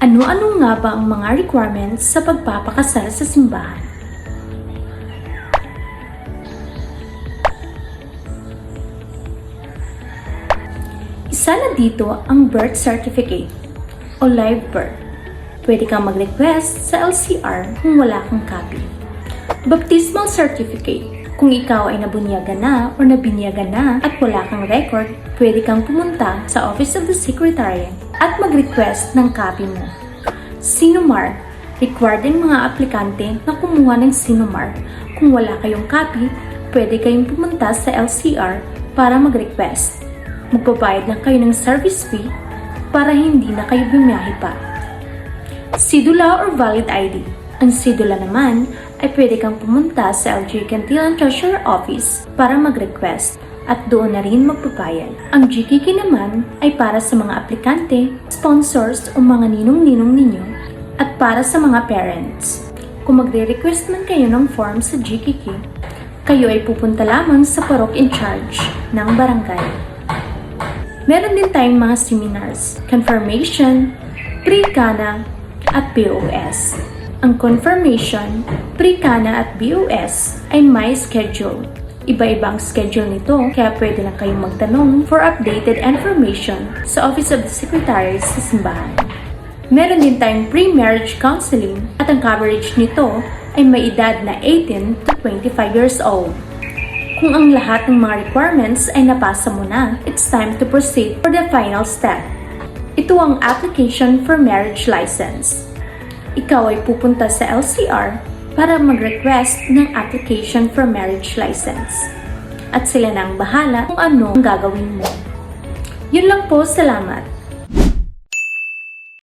Ano-ano nga ba ang mga requirements sa pagpapakasal sa simbahan? Isa na dito ang birth certificate o live birth. Pwede kang mag-request sa LCR kung wala kang copy. Baptismal certificate. Kung ikaw ay nabunyagan na o nabinyagan na at wala kang record, pwede kang pumunta sa Office of the Secretary at mag-request ng copy mo. Sinumar. Required din mga aplikante na kumuha ng Sinumar. Kung wala kayong copy, pwede kayong pumunta sa LCR para mag-request. Magbabayad lang kayo ng service fee para hindi na kayo bumiyahe pa. Sidula or valid ID. Ang sidula naman ay pwede kang pumunta sa LG Cantilan Treasurer Office para mag-request at doon na rin magbabayad. Ang GKK naman ay para sa mga aplikante, sponsors o mga ninong-ninong ninyo at para sa mga parents. Kung magre-request man kayo ng form sa GKK, kayo ay pupunta lamang sa parok in charge ng barangay. Meron din tayong mga seminars, confirmation, pre-kana, at BOS. Ang confirmation, pre-kana at BOS ay may schedule. Iba-iba ang schedule nito, kaya pwede lang kayong magtanong for updated information sa Office of the Secretary sa simbahan. Meron din tayong pre-marriage counseling at ang coverage nito ay may edad na 18 to 25 years old. Kung ang lahat ng mga requirements ay napasa mo na, it's time to proceed for the final step. Ito ang application for marriage license. Ikaw ay pupunta sa LCR para mag-request ng application for marriage license. At sila na ang bahala kung ano ang gagawin mo. Yun lang po, salamat.